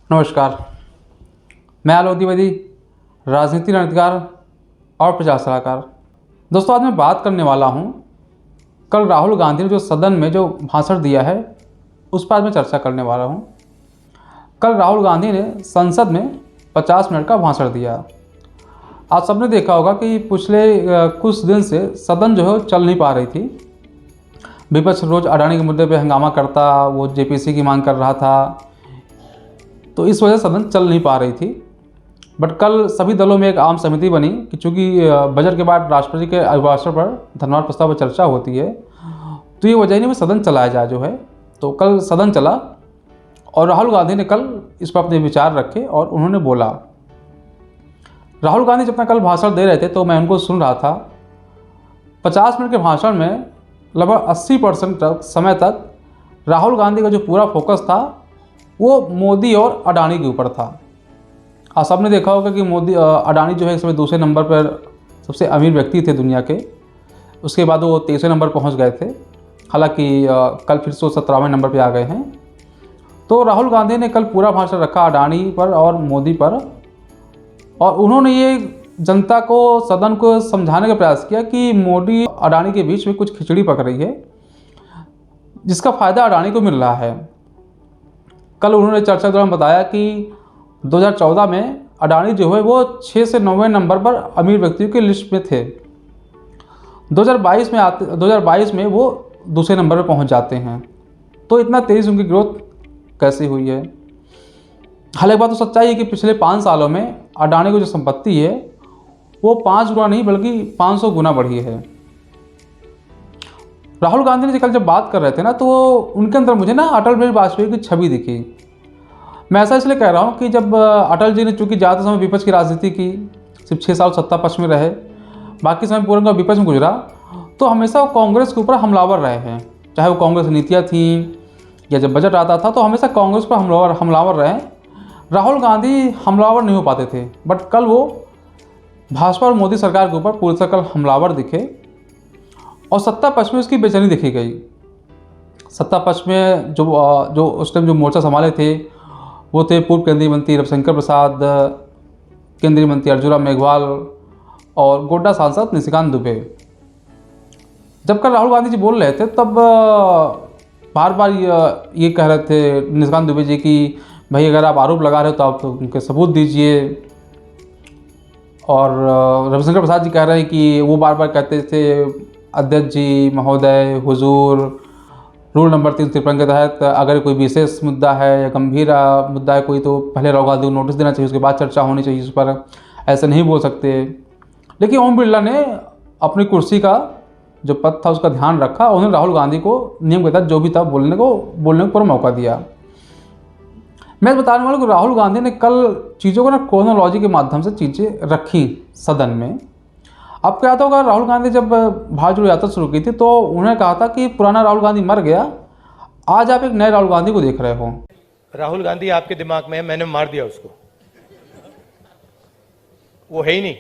नमस्कार। मैं आलोक द्विवेदी, राजनीति रणनीतिकार और प्रचार सलाहकार। दोस्तों, आज मैं बात करने वाला हूं, कल राहुल गांधी ने जो सदन में जो भाषण दिया है उस पर आज मैं चर्चा करने वाला हूं। कल राहुल गांधी ने संसद में 50 मिनट का भाषण दिया। आज सबने देखा होगा कि पिछले कुछ दिन से सदन जो है चल नहीं पा रही थी। विपक्ष रोज अडानी के मुद्दे पर हंगामा करता, वो जेपीसी की मांग कर रहा था, तो इस वजह से सदन चल नहीं पा रही थी। बट कल सभी दलों में एक आम सहमति बनी कि चूँकि बजट के बाद राष्ट्रपति के अभिभाषण पर धन्यवाद प्रस्ताव पर चर्चा होती है, तो ये वजह नहीं, सदन चलाया जाए जो है। तो कल सदन चला और राहुल गांधी ने कल इस पर अपने विचार रखे और उन्होंने बोला। राहुल गांधी जब कल भाषण दे रहे थे तो मैं उनको सुन रहा था। 50 मिनट के भाषण में लगभग 80% तक समय तक राहुल गांधी का जो पूरा फोकस था वो मोदी और अडानी के ऊपर था। आप सबने देखा होगा कि अडानी जो है इस समय दूसरे नंबर पर सबसे अमीर व्यक्ति थे दुनिया के। उसके बाद वो 23वें नंबर पहुंच गए थे। हालांकि कल फिर से 17वें नंबर पे आ गए हैं। तो राहुल गांधी ने कल पूरा भाषण रखा अडानी पर और मोदी पर, और उन्होंने ये जनता को, सदन को समझाने का प्रयास किया कि मोदी अडानी के बीच में कुछ खिचड़ी पक रही है, जिसका फ़ायदा अडानी को मिल रहा है। कल उन्होंने चर्चा के दौरान बताया कि 2014 में अडानी जो है वो 6 से 9वें नंबर पर अमीर व्यक्तियों की लिस्ट में थे। 2022 में वो दूसरे नंबर पर पहुंच जाते हैं। तो इतना तेज़ उनकी ग्रोथ कैसे हुई है। हालांकि बात तो सच्चाई है कि पिछले 5 सालों में अडानी की जो संपत्ति है वो 5 गुना नहीं बल्कि 500 गुना बढ़ी है। राहुल गांधी ने कल जब बात कर रहे थे ना, तो उनके अंदर मुझे ना अटल बिहारी वाजपेयी की छवि दिखी। मैं ऐसा इसलिए कह रहा हूँ कि जब अटल जी ने चूँकि ज़्यादा समय विपक्ष की राजनीति की, सिर्फ 6 साल सत्ता पक्ष में रहे, बाकी समय पूरा विपक्ष में गुजरा, तो हमेशा वो कांग्रेस के ऊपर हमलावर रहे हैं। चाहे वो कांग्रेस नीतियाँ थीं या जब बजट आता था तो हमेशा कांग्रेस पर हमलावर रहे। राहुल गांधी हमलावर नहीं हो पाते थे, बट कल वो भाजपा और मोदी सरकार के ऊपर पूरी तरह कल हमलावर दिखे और सत्ता पक्ष में उसकी बेचैनी देखी गई। सत्ता पक्ष में जो उस टाइम जो मोर्चा संभाले थे वो थे पूर्व केंद्रीय मंत्री रविशंकर प्रसाद, केंद्रीय मंत्री अर्जुन राम मेघवाल और गोड्डा सांसद निशिकांत दुबे। जब कल राहुल गांधी जी बोल रहे थे तब बार बार ये कह रहे थे निशिकांत दुबे जी कि भाई अगर आप आरोप लगा रहे हो तो आप उनके सबूत दीजिए। और रविशंकर प्रसाद जी कह रहे हैं कि वो बार बार कहते थे, अध्यक्ष जी महोदय हुजूर, रूल नंबर 353 के तहत अगर कोई विशेष मुद्दा है या गंभीर मुद्दा है कोई, तो पहले राहुल गांधी को नोटिस देना चाहिए, उसके बाद चर्चा होनी चाहिए उस पर, ऐसे नहीं बोल सकते। लेकिन ओम बिरला ने अपनी कुर्सी का जो पद था उसका ध्यान रखा। उन्होंने राहुल गांधी को नियम के तहत जो भी था बोलने को पूरा मौका दिया। मैं बताने वाला हूँ कि राहुल गांधी ने कल चीज़ों को ना क्रोनोलॉजी के माध्यम से चीज़ें रखी सदन में। अब क्या होगा, राहुल गांधी जब भारत जोड़ो यात्रा शुरू की थी तो उन्होंने कहा था कि पुराना राहुल गांधी मर गया, आज आप एक नए राहुल गांधी को देख रहे हो। राहुल गांधी आपके दिमाग में है, मैंने मार दिया उसको, वो है ही नहीं,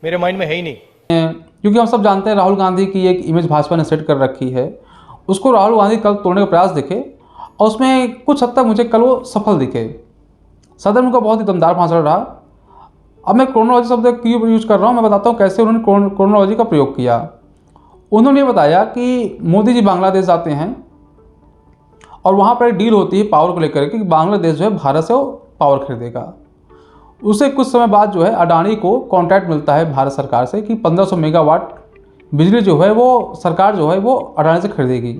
मेरे माइंड में है ही नहीं। क्योंकि हम सब जानते हैं राहुल गांधी की एक इमेज भाजपा ने सेट कर रखी है, उसको राहुल गांधी कल तोड़ने का प्रयास दिखे और उसमें कुछ हद तक मुझे कल वो सफल दिखे। सदन में उनका बहुत ही दमदार भाषण रहा। अब मैं क्रोनोलॉजी शब्द क्यों यूज कर रहा हूँ, मैं बताता हूँ कैसे उन्होंने क्रोनोलॉजी का प्रयोग किया। उन्होंने ये बताया कि मोदी जी बांग्लादेश जाते हैं और वहाँ पर एक डील होती है पावर को लेकर कि बांग्लादेश जो है भारत से वो पावर खरीदेगा। उससे कुछ समय बाद जो है अडानी को कॉन्ट्रैक्ट मिलता है भारत सरकार से कि 1500 मेगावाट बिजली जो है वो सरकार जो है वो अडानी से खरीदेगी।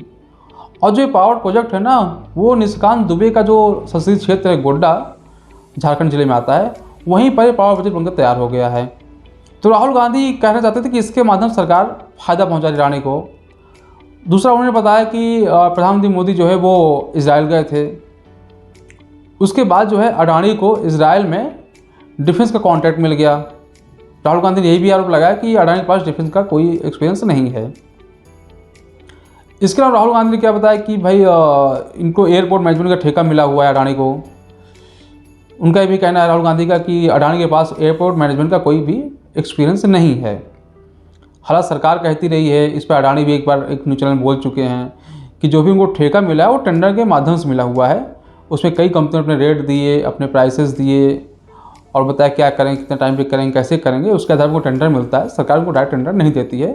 और जो पावर प्रोजेक्ट है ना, वो निशिकांत दुबे का जो संसदीय क्षेत्र है गोड्डा, झारखंड जिले में आता है, वहीं पर पावर प्रोजेक्ट बनकर तैयार हो गया है। तो राहुल गांधी कहना चाहते थे कि इसके माध्यम से सरकार फ़ायदा पहुंचा अडानी को। दूसरा उन्होंने बताया कि प्रधानमंत्री मोदी जो है वो इजराइल गए थे। उसके बाद जो है अडानी को इजराइल में डिफेंस का कॉन्ट्रैक्ट मिल गया। राहुल गांधी ने यही भी आरोप लगाया कि अडानी के पास डिफेंस का कोई एक्सपीरियंस नहीं है। इसके अलावा राहुल गांधी ने क्या बताया कि भाई इनको एयरपोर्ट मैनेजमेंट का ठेका मिला हुआ है अडानी को। उनका ये भी कहना है राहुल गांधी का कि अडानी के पास एयरपोर्ट मैनेजमेंट का कोई भी एक्सपीरियंस नहीं है। हालांकि सरकार कहती रही है, इस पर अडानी भी एक बार एक न्यूज़ चैनल में बोल चुके हैं कि जो भी उनको ठेका मिला है वो टेंडर के माध्यम से मिला हुआ है, उसमें कई कंपनियों ने अपने रेट दिए, अपने प्राइसेस दिए और बताया क्या करें, कितने टाइम पे करेंगे, कैसे करेंगे। उसके आधार पर को टेंडर मिलता है। सरकार को डायरेक्ट टेंडर नहीं देती है,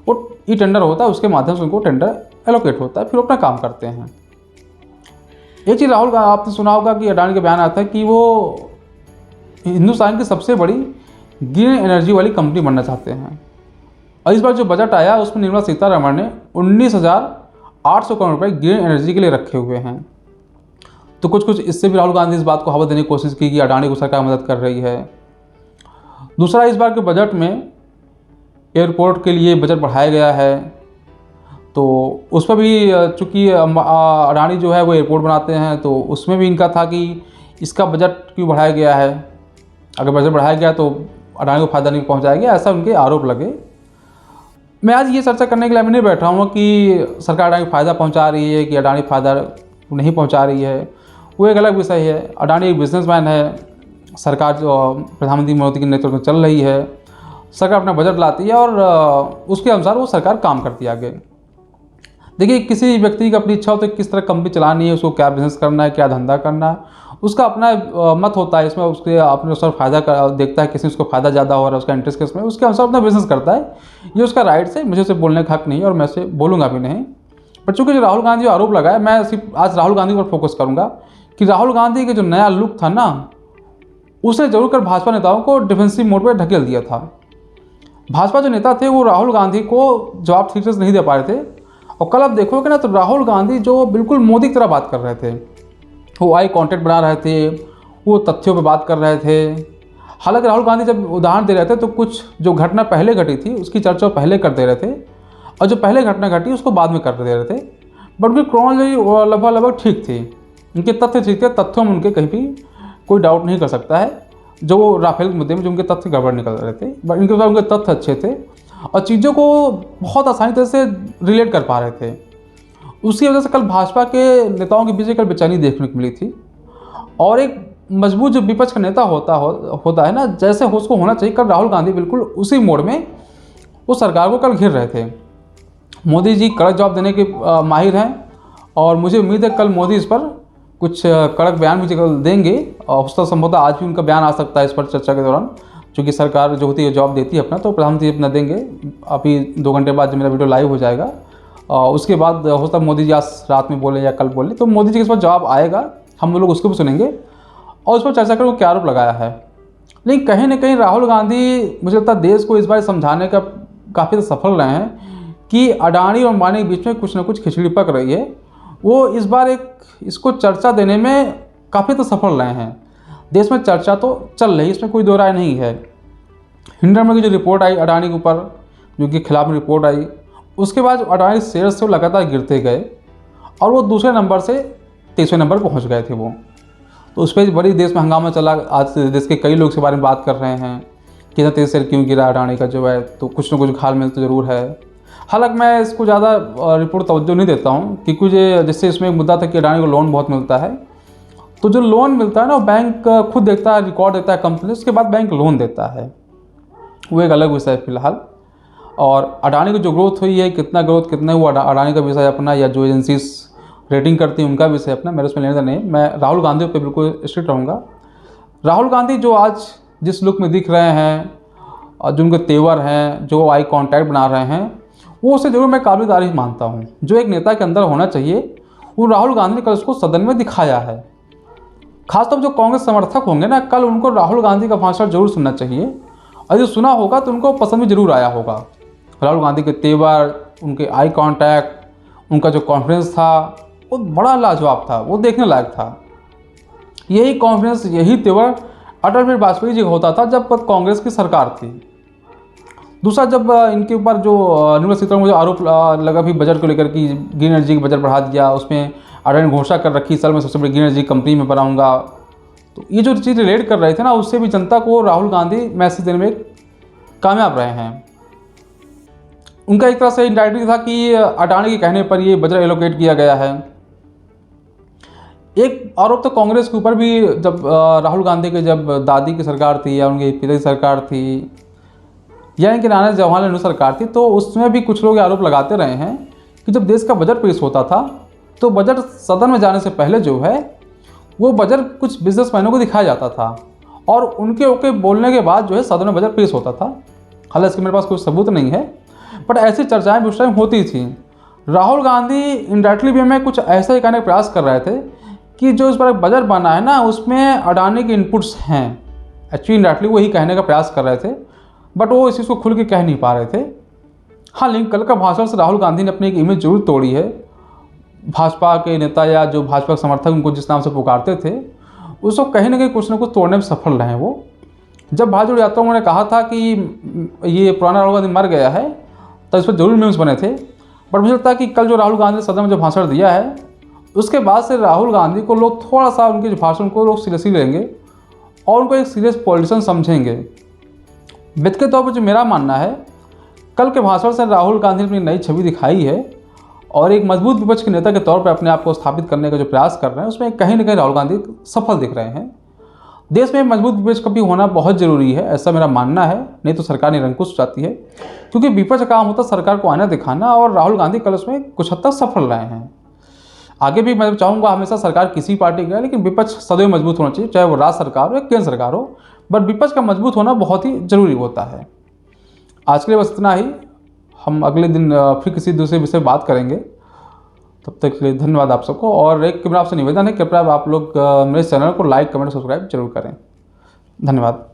वो ई टेंडर होता है, उसके माध्यम से उनको टेंडर एलोकेट होता है, फिर अपना काम करते हैं। एक चीज़ राहुल का आपने सुना होगा कि अडानी का बयान आता है कि वो हिंदुस्तान की सबसे बड़ी ग्रीन एनर्जी वाली कंपनी बनना चाहते हैं। और इस बार जो बजट आया उसमें निर्मला सीतारमण ने 19,800 करोड़ रुपए ग्रीन एनर्जी के लिए रखे हुए हैं। तो कुछ इससे भी राहुल गांधी इस बात को हवा देने की कोशिश की कि अडानी को सरकार मदद कर रही है। दूसरा, इस बार के बजट में एयरपोर्ट के लिए बजट बढ़ाया गया है, तो उस पर भी चूँकि अडानी जो है वो एयरपोर्ट बनाते हैं, तो उसमें भी इनका था कि इसका बजट क्यों बढ़ाया गया है, अगर बजट बढ़ाया गया तो अडानी को फ़ायदा नहीं पहुंचाया गया, ऐसा उनके आरोप लगे। मैं आज ये चर्चा करने के लिए मैं नहीं बैठा हूँ कि सरकार अडानी को फ़ायदा पहुंचा रही है कि अडानी फ़ायदा नहीं पहुंचा रही है, वो एक अलग विषय है। अडानी एक बिजनेसमैन है, सरकार जो प्रधानमंत्री मोदी के नेतृत्व में चल रही है, सरकार अपना बजट लाती है और उसके अनुसार वो सरकार काम करती है आगे। देखिए, किसी व्यक्ति की अपनी इच्छा होती है किस तरह कंपनी चलानी है, उसको क्या बिजनेस करना है, क्या धंधा करना है, उसका अपना मत होता है। इसमें उसके अपने अनुसार फ़ायदा देखता है, किसी उसको फ़ायदा ज़्यादा हो रहा है उसका इंटरेस्ट किस में, उसके अनुसार अपना बिजनेस करता है। ये उसका राइट्स है, मुझे उसे बोलने का हक नहीं है और मैं उसे बोलूँगा भी नहीं। पर चूँकि जो राहुल गांधी आरोप लगाया, मैं सिर्फ आज राहुल गांधी पर फोकस करूँगा कि राहुल गांधी के जो नया लुक था ना, उसने जरूर कर भाजपा नेताओं को डिफेंसिव मोड पर ढकेल दिया था। भाजपा जो नेता थे वो राहुल गांधी को जवाब ठीक से नहीं दे पा रहे थे। और कल आप देखोगे ना तो राहुल गांधी जो बिल्कुल मोदी की तरह बात कर रहे थे, वो आई कॉन्टेक्ट बना रहे थे, वो तथ्यों पे बात कर रहे थे। हालांकि राहुल गांधी जब उदाहरण दे रहे थे तो कुछ जो घटना पहले घटी थी उसकी चर्चा पहले कर दे रहे थे और जो पहले घटना घटी उसको बाद में कर दे रहे थे। बट उनकी क्रोनोलॉजी लगभग ठीक थी, उनके तथ्य ठीक थे, तथ्यों में उनके कहीं भी कोई डाउट नहीं कर सकता है। जो राफेल के मुद्दे में जो उनके तथ्य गड़बड़ निकल रहे थे, बट इनके उनके तथ्य अच्छे थे और चीज़ों को बहुत आसानी तरह से रिलेट कर पा रहे थे। उसकी वजह से कल भाजपा के नेताओं के बीच कल बेचैनी देखने को मिली थी। और एक मजबूत जो विपक्ष का नेता होता है ना, जैसे उसको होना चाहिए, कल राहुल गांधी बिल्कुल उसी मोड में उस सरकार को कल घेर रहे थे। मोदी जी कड़क जवाब देने के माहिर हैं और मुझे उम्मीद है कल मोदी इस पर कुछ कड़क बयान मुझे कल देंगे और उसका संभवतः आज भी उनका बयान आ सकता है इस पर चर्चा के दौरान, क्योंकि सरकार जो होती है जवाब देती है अपना, तो प्रधानमंत्री अपना देंगे। अभी 2 घंटे बाद जब मेरा वीडियो लाइव हो जाएगा उसके बाद हो सकता है मोदी जी आज रात में बोले या कल बोले, तो मोदी जी के इस पर जवाब आएगा, हम लोग उसको भी सुनेंगे और उस पर चर्चा करें वो क्या आरोप लगाया है। लेकिन कहीं ना कहीं राहुल गांधी मुझे लगता है देश को इस बार समझाने का काफ़ी सफल रहे हैं कि अडानी और अंबानी के बीच में कुछ ना कुछ खिचड़ी पक रही है। वो इस बार इसको चर्चा देने में काफ़ी तो सफल रहे हैं। देश में चर्चा तो चल रही है, इसमें कोई दो राय नहीं है। हिंडनबर्ग की जो रिपोर्ट आई अडानी के ऊपर, जो कि खिलाफ में रिपोर्ट आई, उसके बाद अडानी शेयर से लगातार गिरते गए और वो दूसरे नंबर से 23वें नंबर पहुंच गए थे वो। तो उस पर बड़ी देश में हंगामा चला। आज देश के कई लोग इस बारे में बात कर रहे हैं कि इतना तेज शेयर क्यों गिरा अडानी का जो है, तो कुछ ना कुछ खाल में तो ज़रूर है। हालांकि मैं इसको ज़्यादा रिपोर्ट तवज्जो नहीं देता हूँ, क्योंकि जैसे इसमें एक मुद्दा था कि अडानी को लोन बहुत मिलता है, तो जो लोन मिलता है ना बैंक खुद देखता है, रिकॉर्ड देता है कंपनी, उसके बाद बैंक लोन देता है, वो एक अलग विषय है फिलहाल। और अडानी की जो ग्रोथ हुई है, कितना ग्रोथ कितना वो अडानी का विषय अपना, या जो एजेंसीज रेटिंग करती हैं उनका विषय अपना, मेरे उसमें लेने देना नहीं। मैं राहुल गांधी पे बिल्कुल स्ट्रिक्ट रहूँगा। राहुल गांधी जो आज जिस लुक में दिख रहे हैं और जो उनके तेवर हैं, जो आई कॉन्टैक्ट बना रहे हैं, वो उसे जरूर मैं काबिल तारीफ मानता हूँ। जो एक नेता के अंदर होना चाहिए वो राहुल गांधी ने कल उसको सदन में दिखाया है। खासतौर जो कांग्रेस समर्थक होंगे ना, कल उनको राहुल गांधी का भाषण जरूर सुनना चाहिए और जो सुना होगा तो उनको पसंद भी जरूर आया होगा। राहुल गांधी के तेवर, उनके आई कांटेक्ट, उनका जो कॉन्फिडेंस था वो बड़ा लाजवाब था, वो देखने लायक था। यही कॉन्फिडेंस, यही तेवर अटल बिहारी वाजपेयी जी का होता था जब कांग्रेस की सरकार थी। दूसरा, जब इनके ऊपर जो निर्मला सीतारमण मुझे आरोप लगा भी बजट को लेकर कि ग्रीन एनर्जी का बजट बढ़ा दिया, उसमें अडानी ने घोषणा कर रखी साल में सबसे बड़ी ग्रीन एनर्जी कंपनी में बनाऊंगा, तो ये जो चीज़ रिलेट कर रहे थे ना, उससे भी जनता को राहुल गांधी मैसेज देने में कामयाब रहे हैं। उनका एक तरह से इंडायरेक्टली था कि अडानी के कहने पर ये बजट एलोकेट किया गया है। एक आरोप तो कांग्रेस के ऊपर भी, जब राहुल गांधी के जब दादी की सरकार थी या उनके पिता की सरकार थी या इनके नाना जवाहरलाल नेहरू सरकार थी, तो उसमें भी कुछ लोग आरोप लगाते रहे हैं कि जब देश का बजट पेश होता था तो बजट सदन में जाने से पहले जो है वो बजट कुछ बिजनेसमैनों को दिखाया जाता था और उनके ओके बोलने के बाद जो है सदन में बजट पेश होता था। हालांकि इसके मेरे पास कोई सबूत नहीं है, बट ऐसी चर्चाएं भी उस टाइम होती थी। राहुल गांधी इनडायरेक्टली भी हमें कुछ ऐसा ही करने का प्रयास कर रहे थे कि जो इस बार बजट बना है ना, उसमें अडानी के इनपुट्स हैं। एक्चुअली इनडायरेक्टली वही कहने का प्रयास कर रहे थे, बट वो इस चीज़ को खुल के कह नहीं पा रहे थे। हाँ, लेकिन कल का भाषण से राहुल गांधी ने अपनी एक इमेज जरूर तोड़ी है। भाजपा के नेता या जो भाजपा के समर्थक उनको जिस नाम से पुकारते थे, उसको कहीं ना कहीं कुछ ना कुछ तोड़ने में सफल रहे हैं वो। जब भारत जोड़ो यात्रा उन्होंने कहा था कि ये पुराना राहुल गांधी मर गया है, तो इस पर जरूर मीम्स बने थे। बट मुझे लगता है कि कल जो राहुल गांधी ने सदन में जो भाषण दिया है, उसके बाद से राहुल गांधी को लोग थोड़ा सा उनके जो भाषण को लोग सीरियसली लेंगे और उनको एक सीरियस पॉलिटिशियन समझेंगे। वित्त के तौर पर जो मेरा मानना है, कल के भाषण से राहुल गांधी ने अपनी नई छवि दिखाई है और एक मजबूत विपक्ष के नेता के तौर पर अपने आप को स्थापित करने का जो प्रयास कर रहे हैं, उसमें कहीं ना कहीं राहुल गांधी सफल दिख रहे हैं। देश में मजबूत विपक्ष का भी होना बहुत ज़रूरी है, ऐसा मेरा मानना है, नहीं तो सरकार निरंकुश हो जाती है। क्योंकि विपक्ष का काम होता है सरकार को आईना दिखाना, और राहुल गांधी कल उसमें कुछ हद तक सफल रहे हैं। आगे भी मैं चाहूँगा हमेशा सरकार किसी पार्टी का, लेकिन विपक्ष सदैव मजबूत होना चाहिए, चाहे वो राज्य सरकार हो या केंद्र सरकार हो, बट विपक्ष का मजबूत होना बहुत ही ज़रूरी होता है। आज के लिए बस इतना ही। हम अगले दिन फिर किसी दूसरे विषय पर बात करेंगे। तब तक के लिए धन्यवाद आप सबको। और एक मेरा आपसे निवेदन है, कृपया आप लोग मेरे चैनल को लाइक, कमेंट, सब्सक्राइब जरूर करें। धन्यवाद।